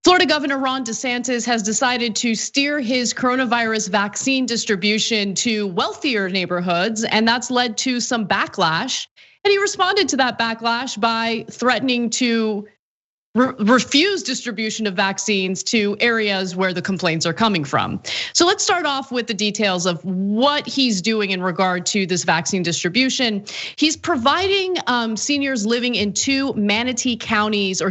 Florida Governor Ron DeSantis has decided to steer his coronavirus vaccine distribution to wealthier neighborhoods, and that's led to some backlash. And he responded to that backlash by threatening to refuse distribution of vaccines to areas where the complaints are coming from. So let's start off with the details of what he's doing in regard to this vaccine distribution. He's providing seniors living in two of Manatee County's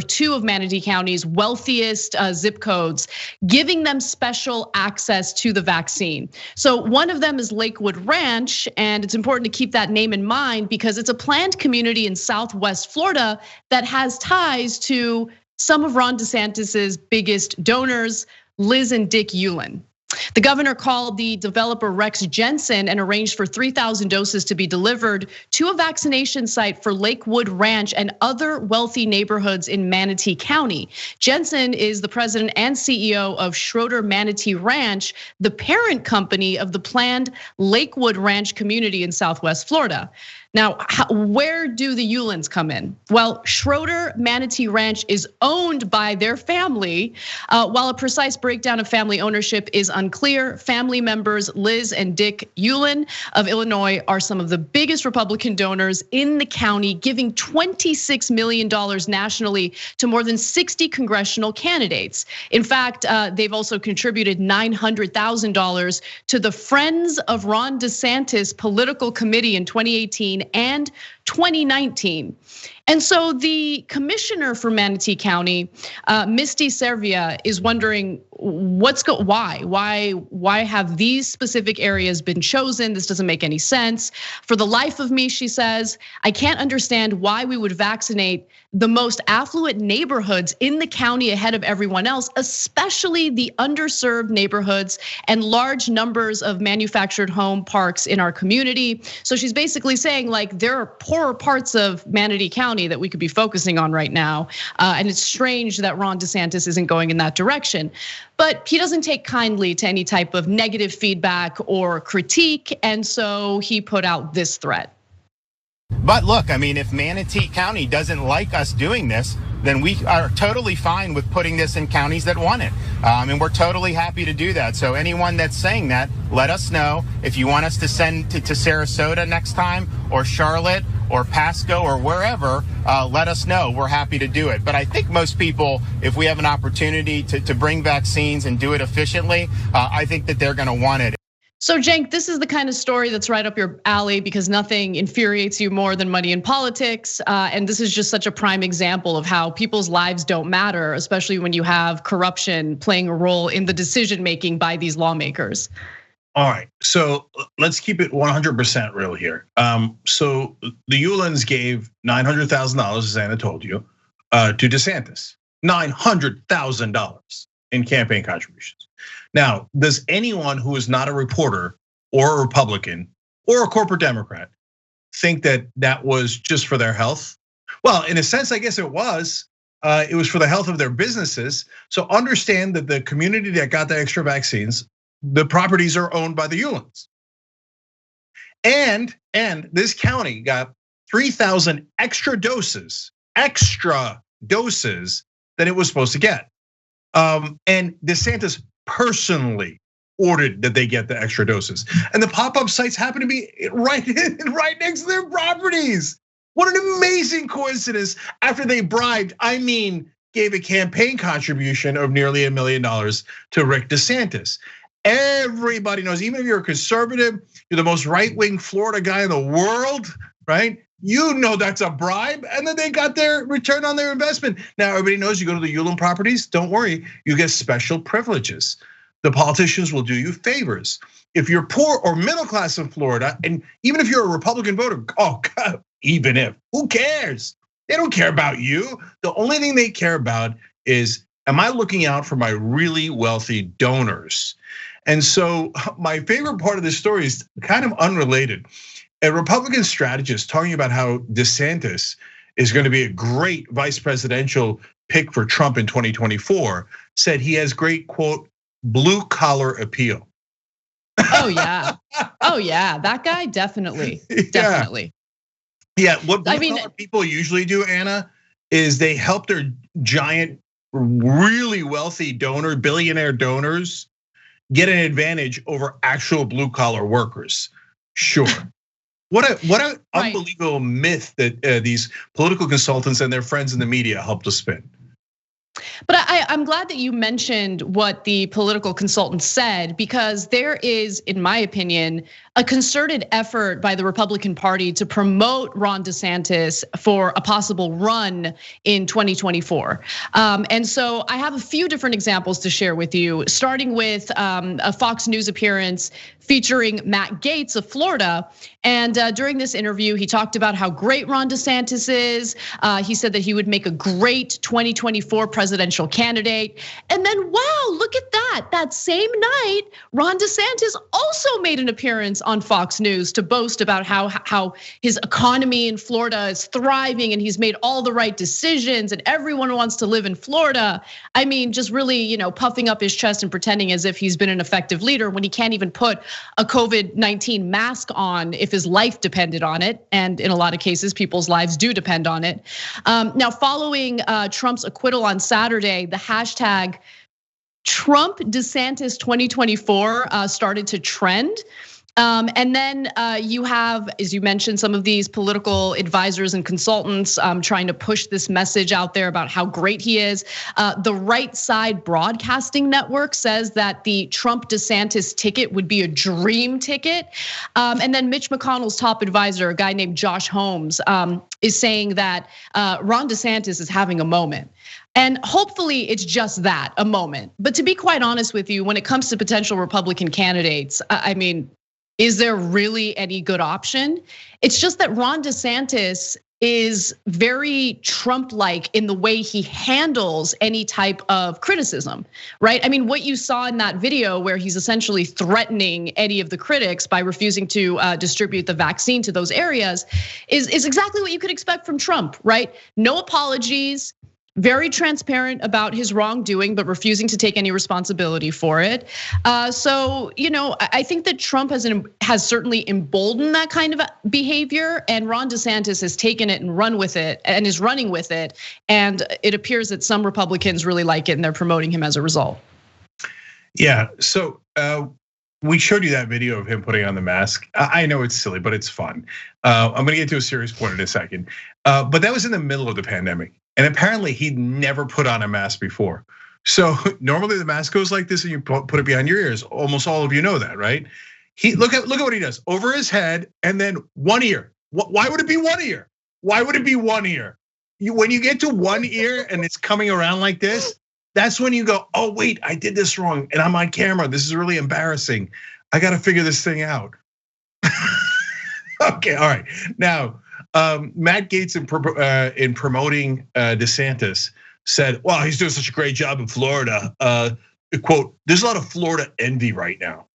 wealthiest zip codes, giving them special access to the vaccine. So one of them is Lakewood Ranch, and it's important to keep that name in mind because it's a planned community in Southwest Florida that has ties to some of Ron DeSantis's biggest donors, Liz and Dick Uihlein. The governor called the developer Rex Jensen and arranged for 3,000 doses to be delivered to a vaccination site for Lakewood Ranch and other wealthy neighborhoods in Manatee County. Jensen is the president and CEO of Schroeder Manatee Ranch, the parent company of the planned Lakewood Ranch community in Southwest Florida. Now, where do the Uihleins come in? Well, Schroeder Manatee Ranch is owned by their family. While a precise breakdown of family ownership is unclear, family members Liz and Dick Uihlein of Illinois are some of the biggest Republican donors in the county, giving $26 million nationally to more than 60 congressional candidates. In fact, they've also contributed $900,000 to the Friends of Ron DeSantis political committee in 2018 and 2019. And so the commissioner for Manatee County, Misty Servia, is wondering why have these specific areas been chosen? This doesn't make any sense. For the life of me, she says, I can't understand why we would vaccinate the most affluent neighborhoods in the county ahead of everyone else, especially the underserved neighborhoods and large numbers of manufactured home parks in our community. So she's basically saying like there are poorer parts of Manatee County that we could be focusing on right now. And it's strange that Ron DeSantis isn't going in that direction. But he doesn't take kindly to any type of negative feedback or critique. And so he put out this threat. But look, I mean, if Manatee County doesn't like us doing this, then we are totally fine with putting this in counties that want it. And we're totally happy to do that. So anyone that's saying that, let us know. If you want us to send to Sarasota next time, or Charlotte, or Pasco, or wherever, let us know. We're happy to do it. But I think most people, if we have an opportunity to bring vaccines and do it efficiently, I think that they're going to want it. So Cenk, this is the kind of story that's right up your alley because nothing infuriates you more than money in politics. And this is just such a prime example of how people's lives don't matter, especially when you have corruption playing a role in the decision making by these lawmakers. All right, so let's keep it 100% real here. So the Uihleins gave $900,000, as Anna told you, to DeSantis. $900,000 in campaign contributions. Now, does anyone who is not a reporter or a Republican or a corporate Democrat think that that was just for their health? Well, in a sense, I guess it was. It was for the health of their businesses. So understand that the community that got the extra vaccines, the properties are owned by the Uihleins. And this county got 3,000 extra doses that it was supposed to get. And DeSantis personally ordered that they get the extra doses. And the pop-up sites happen to be right next to their properties. What an amazing coincidence. After they bribed, gave a campaign contribution of nearly $1 million to Rick DeSantis. Everybody knows, even if you're a conservative, you're the most right-wing Florida guy in the world, right? You know that's a bribe, and then they got their return on their investment. Now everybody knows you go to the Uihlein properties, don't worry, you get special privileges. The politicians will do you favors. If you're poor or middle class in Florida, and even if you're a Republican voter, oh God, even if, who cares? They don't care about you. The only thing they care about is, am I looking out for my really wealthy donors? And so my favorite part of this story is kind of unrelated. A Republican strategist talking about how DeSantis is going to be a great vice presidential pick for Trump in 2024 said he has great, quote, blue collar appeal. Oh yeah, that guy definitely. Yeah, what blue collar people usually do, Anna, is they help their giant really wealthy donor, billionaire donors get an advantage over actual blue collar workers. Sure. What a unbelievable myth that these political consultants and their friends in the media helped to spin. But I'm glad that you mentioned what the political consultant said, because there is, in my opinion, a concerted effort by the Republican Party to promote Ron DeSantis for a possible run in 2024. And so I have a few different examples to share with you, starting with a Fox News appearance featuring Matt Gaetz of Florida. And during this interview, he talked about how great Ron DeSantis is. He said that he would make a great 2024 presidential candidate. And then, wow, look at that. That same night, Ron DeSantis also made an appearance on Fox News to boast about how his economy in Florida is thriving and he's made all the right decisions and everyone wants to live in Florida. I mean, just really, puffing up his chest and pretending as if he's been an effective leader when he can't even put a COVID-19 mask on if his life depended on it. And in a lot of cases, people's lives do depend on it. Now, following Trump's acquittal on Saturday, the hashtag Trump DeSantis 2024 started to trend. And then you have, as you mentioned, some of these political advisors and consultants trying to push this message out there about how great he is. The Right Side Broadcasting Network says that the Trump DeSantis ticket would be a dream ticket. And then Mitch McConnell's top advisor, a guy named Josh Holmes, is saying that Ron DeSantis is having a moment. And hopefully it's just that, a moment. But to be quite honest with you, when it comes to potential Republican candidates, I mean, is there really any good option? It's just that Ron DeSantis is very Trump-like in the way he handles any type of criticism, right? I mean, what you saw in that video where he's essentially threatening any of the critics by refusing to distribute the vaccine to those areas is exactly what you could expect from Trump, right? No apologies. Very transparent about his wrongdoing, but refusing to take any responsibility for it. So, I think that Trump has certainly emboldened that kind of behavior, and Ron DeSantis has taken it and run with it and is running with it. And it appears that some Republicans really like it and they're promoting him as a result. Yeah, so we showed you that video of him putting on the mask. I know it's silly, but it's fun. I'm gonna get to a serious point in a second. But that was in the middle of the pandemic. And apparently he'd never put on a mask before. So normally the mask goes like this and you put it behind your ears. Almost all of you know that, right? Look at what he does. Over his head and then one ear. Why would it be one ear? Why would it be one ear? When you get to one ear and it's coming around like this, that's when you go, oh wait, I did this wrong and I'm on camera. This is really embarrassing. I gotta figure this thing out. Okay, all right. Now, Matt Gaetz in promoting DeSantis said, "Wow, he's doing such a great job in Florida." Quote: "There's a lot of Florida envy right now."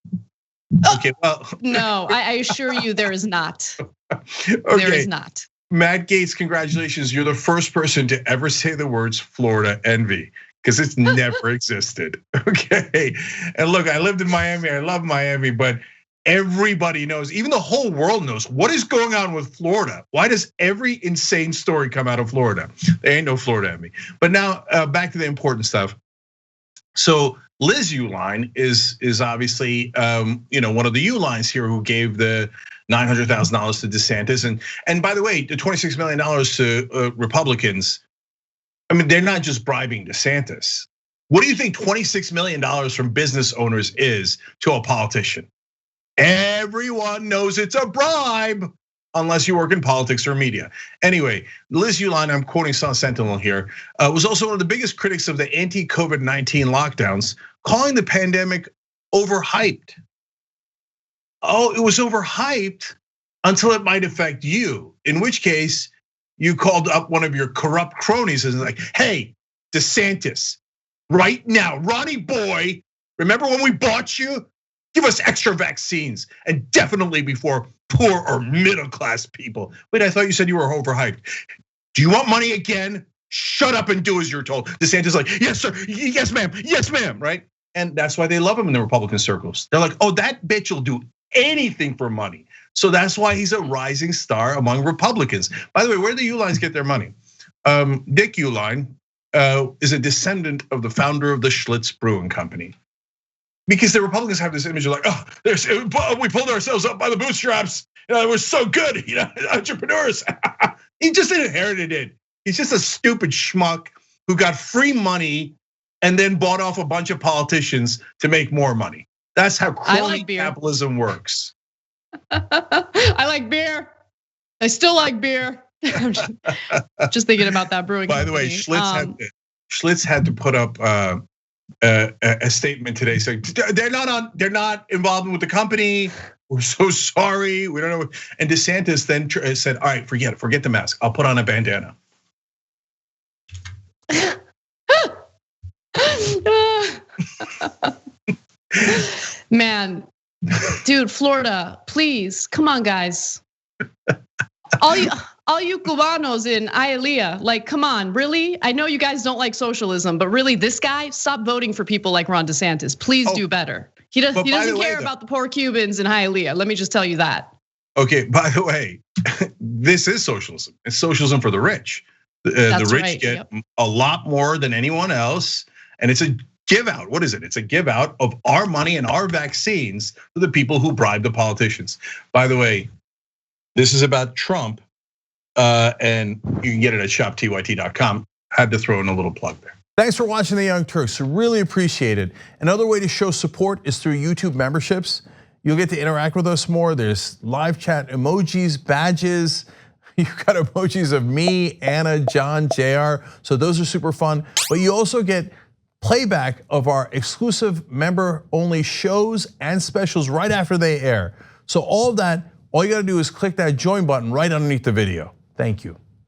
Okay, well, no, I assure you, there is not. Okay. There is not. Matt Gaetz, congratulations! You're the first person to ever say the words Florida envy, because it's never existed. Okay, and look, I lived in Miami. I love Miami, but everybody knows, even the whole world knows what is going on with Florida. Why does every insane story come out of Florida? There ain't no Florida in me. But now back to the important stuff. So Liz Uline is obviously one of the Ulines here who gave the $900,000 to DeSantis, and by the way, the $26 million to Republicans. I mean, they're not just bribing DeSantis. What do you think $26 million from business owners is to a politician? Everyone knows it's a bribe, unless you work in politics or media. Anyway, Liz Uline, I'm quoting Sun Sentinel here, was also one of the biggest critics of the anti-COVID-19 lockdowns, calling the pandemic overhyped. Oh, it was overhyped until it might affect you, in which case you called up one of your corrupt cronies and like, hey, DeSantis, right now, Ronnie boy, remember when we bought you? Give us extra vaccines, and definitely before poor or middle class people. Wait, I thought you said you were overhyped. Do you want money again? Shut up and do as you're told. DeSantis like, yes, sir, yes, ma'am, right? And that's why they love him in the Republican circles. They're like, oh, that bitch will do anything for money. So that's why he's a rising star among Republicans. By the way, where do the Ulines get their money? Dick Uline, is a descendant of the founder of the Schlitz Brewing Company. Because the Republicans have this image of like, oh, we pulled ourselves up by the bootstraps. We're so good, entrepreneurs. He just inherited it. He's just a stupid schmuck who got free money and then bought off a bunch of politicians to make more money. That's how crony capitalism works. I like beer. I still like beer. I'm just thinking about that brewing. By the way, Schlitz had to put up a statement today saying they're not involved with the company. We're so sorry. We don't know. And DeSantis then said, "All right, forget the mask. I'll put on a bandana." Man, dude, Florida, please, come on, guys. All you Cubanos in Hialeah, like, come on, really? I know you guys don't like socialism, but really, this guy, stop voting for people like Ron DeSantis. Please do better. He doesn't care about the poor Cubans in Hialeah. Let me just tell you that. Okay, by the way, this is socialism. It's socialism for the rich. The rich get a lot more than anyone else, and it's a give out. What is it? It's a give out of our money and our vaccines to the people who bribe the politicians. By the way, this is about Trump, and you can get it at shoptyt.com. Had to throw in a little plug there. Thanks for watching The Young Turks, really appreciate it. Another way to show support is through YouTube memberships. You'll get to interact with us more. There's live chat emojis, badges. You've got emojis of me, Anna, John, JR. So those are super fun. But you also get playback of our exclusive member-only shows and specials right after they air. So all of that, all you gotta do is click that join button right underneath the video. Thank you.